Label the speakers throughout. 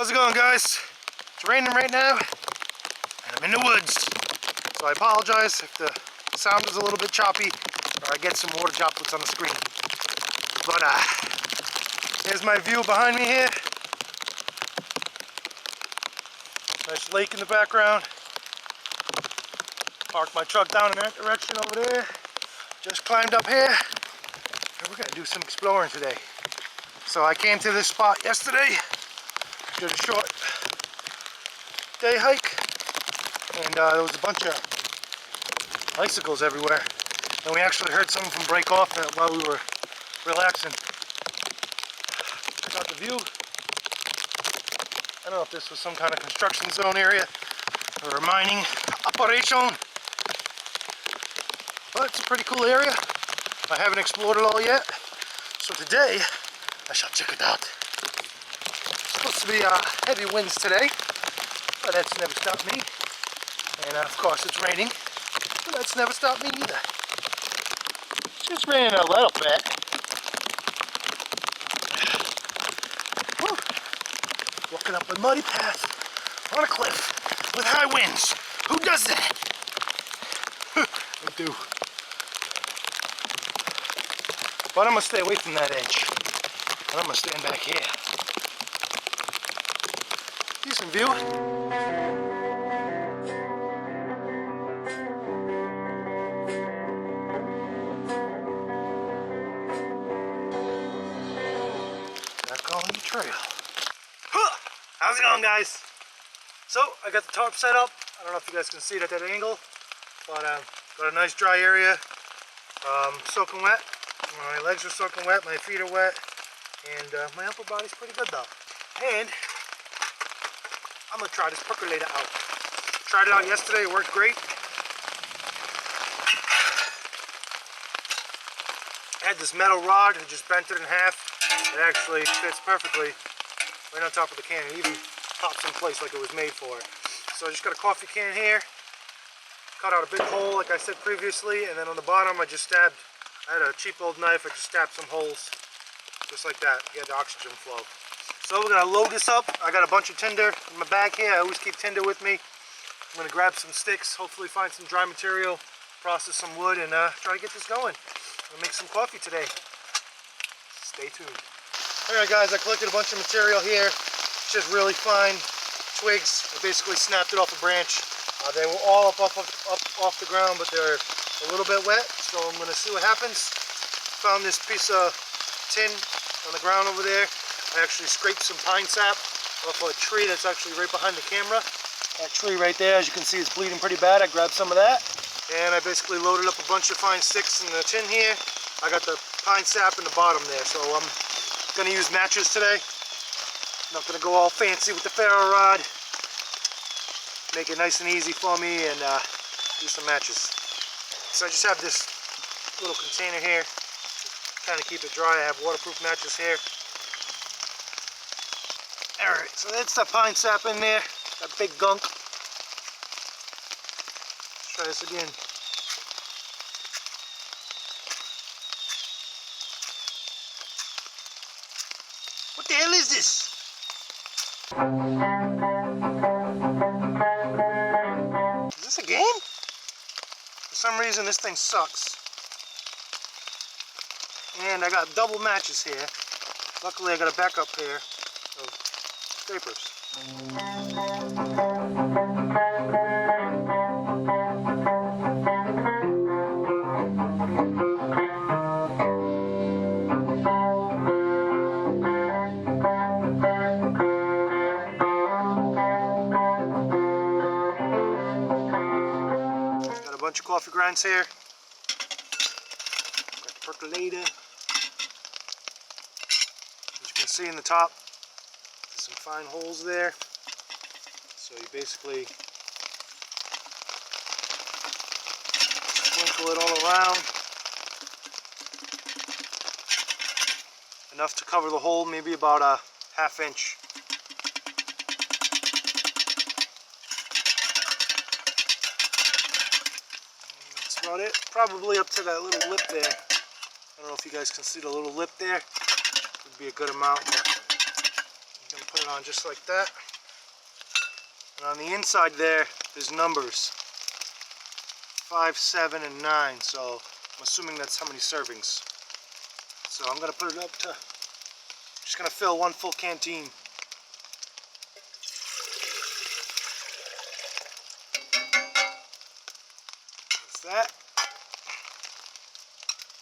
Speaker 1: How's it going, guys? It's raining right now, and I'm in the woods. So I apologize if the sound is a little bit choppy, or I get some water droplets on the screen. But here's my view behind me here. Nice lake in the background. Parked my truck down in that direction over there. Just climbed up here, and we're gonna do some exploring today. So I came to this spot yesterday, did a short day hike, and there was a bunch of icicles everywhere, and we actually heard some of them break off while we were relaxing. Check out the view. I don't know if this was some kind of construction zone area or a mining operation, but it's a pretty cool area. I haven't explored it all yet, so today I shall check it out. It's supposed to be heavy winds today, but that's never stopped me. And of course it's raining, but that's never stopped me either. It's just raining a little bit. Whew. Walking up a muddy path on a cliff with high winds. Who does that? I do. But I'm going to stay away from that edge. And I'm going to stand back here. Decent view. Back on the trail. How's it going, guys? So, I got the tarp set up. I don't know if you guys can see it at that angle. But got a nice dry area. Soaking wet. My legs are soaking wet, my feet are wet, and my upper body's pretty good though. And I'm gonna try this percolator out. Tried it out yesterday, it worked great. I had this metal rod, I just bent it in half. It actually fits perfectly right on top of the can. It even pops in place like it was made for it. So I just got a coffee can here, cut out a big hole like I said previously, and then on the bottom I just stabbed, I had a cheap old knife, I just stabbed some holes, just like that, to get the oxygen flow. So we're going to load this up. I got a bunch of tinder in my bag here, I always keep tinder with me. I'm going to grab some sticks, hopefully find some dry material, process some wood, and try to get this going. I'm going to make some coffee today. Stay tuned. Alright guys, I collected a bunch of material here. It's just really fine twigs. I basically snapped it off a branch. They were all up off the ground, but they're a little bit wet, so I'm going to see what happens. Found this piece of tin on the ground over there. I actually scraped some pine sap off a tree that's actually right behind the camera. That tree right there, as you can see, is bleeding pretty bad. I grabbed some of that, and I basically loaded up a bunch of fine sticks in the tin here. I got the pine sap in the bottom there, so I'm going to use matches today. I'm not going to go all fancy with the ferro rod. Make it nice and easy for me, and do some matches. So I just have this little container here to kind of keep it dry. I have waterproof matches here. Alright, so that's the pine sap in there, that big gunk. Let's try this again. What the hell is this? Is this a game? For some reason this thing sucks. And I got double matches here. Luckily I got a backup pair of scrapers. Got a bunch of coffee grinds here. Got the percolator. As you can see in the top, there's some fine holes there. So you basically sprinkle it all around. Enough to cover the hole, maybe about a ½ inch. That's about it. Probably up to that little lip there. I don't know if you guys can see the little lip there. Would be a good amount, but Gonna put it on just like that. And on the inside there's numbers. 5, 7, and 9. So I'm assuming that's how many servings. So I'm gonna put it up to, just gonna fill 1 full canteen. That's that.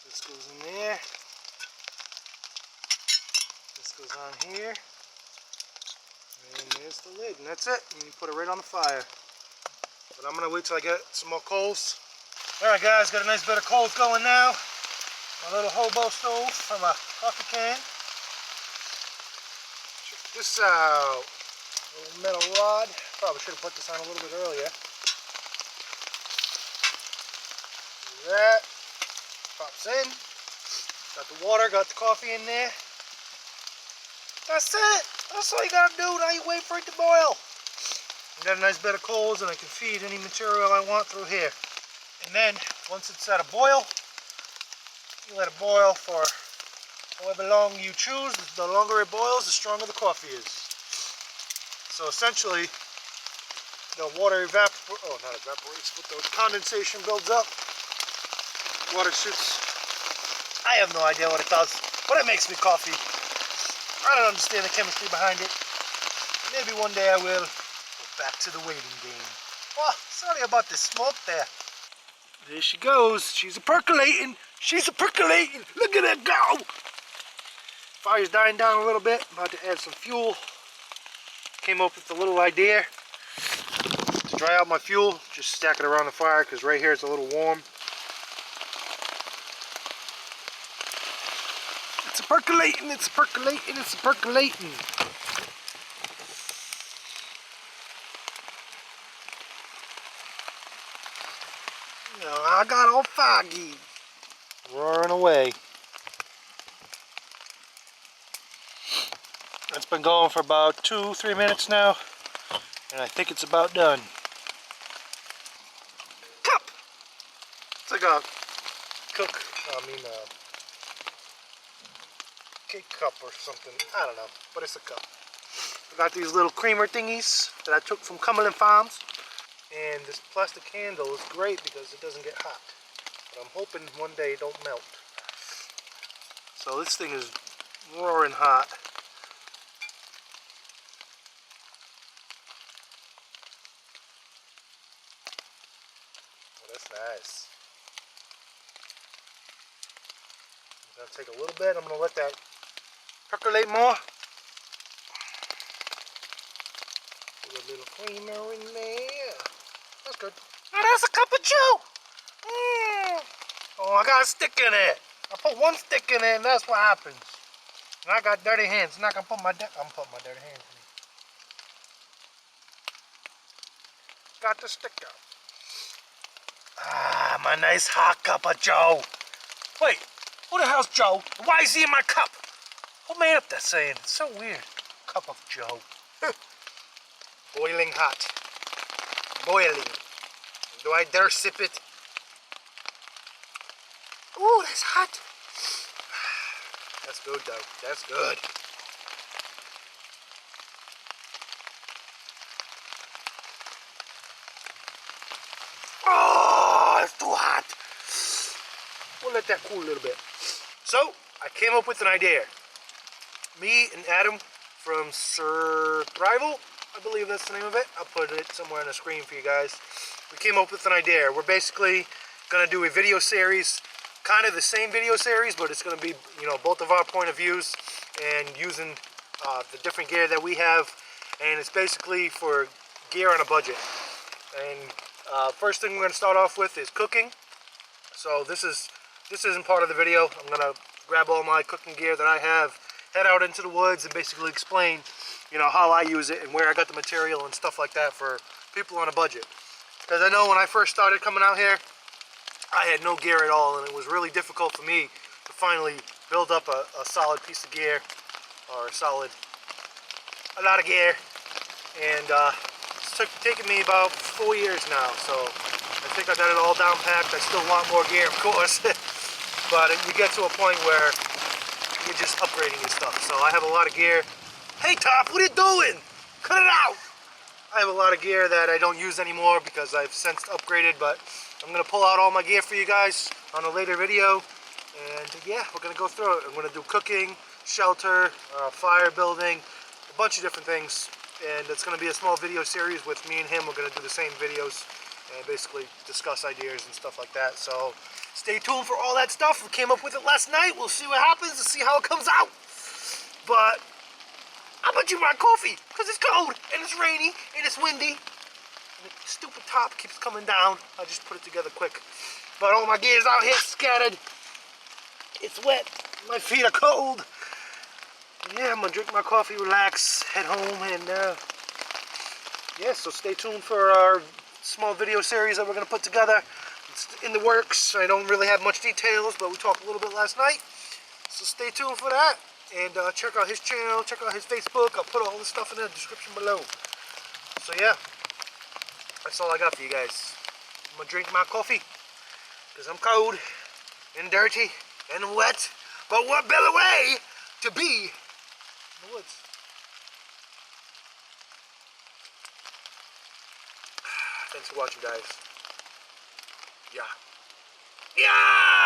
Speaker 1: This goes in there. This goes on here. And there's the lid, and that's it. And you put it right on the fire. But I'm gonna wait till I get some more coals. Alright guys, got a nice bit of coals going now. My little hobo stove from a coffee can. Check this out. A little metal rod. Probably should have put this on a little bit earlier. Do that. Pops in. Got the water, got the coffee in there. That's it. That's all you gotta do. Now you wait for it to boil. I got a nice bed of coals, and I can feed any material I want through here. And then, once it's at a boil, you let it boil for however long you choose. The longer it boils, the stronger the coffee is. So essentially, the water evaporates, but the condensation builds up. Water shoots. I have no idea what it does, but it makes me coffee. I don't understand the chemistry behind it. Maybe one day I will. But back to the waiting game. Oh, sorry about the smoke there. There she goes. She's a-percolating. She's a-percolating. Look at her go. Fire's dying down a little bit. I'm about to add some fuel. Came up with a little idea to dry out my fuel. Just stack it around the fire because right here it's a little warm. It's a-percolating. It's a-percolating. It's a-percolating. I got all foggy. Roaring away. It's been going for about 2-3 minutes now, and I think it's about done. Cup! It's like a cake cup or something. I don't know, but it's a cup. I got these little creamer thingies that I took from Cumberland Farms. And this plastic handle is great because it doesn't get hot. But I'm hoping one day it don't melt. So this thing is roaring hot. Oh, that's nice. I'm going to take a little bit. I'm going to let that percolate more. Put a little creamer in there. That's good. Now that's a cup of Joe. Oh, I got a stick in it. I put one stick in it, and that's what happens. And I got dirty hands. I'm not gonna put my I'm putting my dirty hands in it. Got the stick out. Ah, my nice hot cup of Joe. Wait, who the hell's Joe? Why is he in my cup? Who made up that saying? It's so weird. Cup of Joe. Boiling hot. Boiling. Do I dare sip it? Ooh, that's hot. That's good though. That's good. Oh, it's too hot. We'll let that cool a little bit. So, I came up with an idea. Me and Adam from SurThrival, I believe that's the name of it. I'll put it somewhere on the screen for you guys. We came up with an idea. We're basically going to do a video series, kind of the same video series, but it's going to be, you know, both of our point of views and using the different gear that we have. And it's basically for gear on a budget. And first thing we're going to start off with is cooking. So this isn't part of the video. I'm going to grab all my cooking gear that I have, head out into the woods, and basically explain, you know, how I use it and where I got the material and stuff like that for people on a budget. Because I know when I first started coming out here, I had no gear at all, and it was really difficult for me to finally build up a solid piece of gear, or a lot of gear. And it's taken me about 4 years now, so I think I got it all down packed. I still want more gear, of course, but you get to a point where you're just upgrading your stuff. So I have a lot of gear, Hey Top, what are you doing? Cut it out! I have a lot of gear that I don't use anymore because I've since upgraded, but I'm gonna pull out all my gear for you guys on a later video. And yeah, we're gonna go through it. I'm gonna do cooking, shelter, fire building, a bunch of different things. And it's gonna be a small video series with me and him. We're gonna do the same videos and basically discuss ideas and stuff like that. So stay tuned for all that stuff. We came up with it last night. We'll see what happens and see how it comes out. But I'm gonna drink my coffee because it's cold and it's rainy and it's windy. And the stupid top keeps coming down. I just put it together quick. But all my gear's out here scattered. It's wet. My feet are cold. Yeah, I'm gonna drink my coffee, relax, head home, and yeah, so stay tuned for our small video series that we're gonna put together. It's in the works. I don't really have much details, but we talked a little bit last night. So stay tuned for that. And check out his channel, check out his Facebook. I'll put all the stuff in the description below. So yeah, that's all I got for you guys. I'm gonna drink my coffee because I'm cold and dirty and wet. But what better way to be in the woods? Thanks for watching, guys. Yeah. Yeah!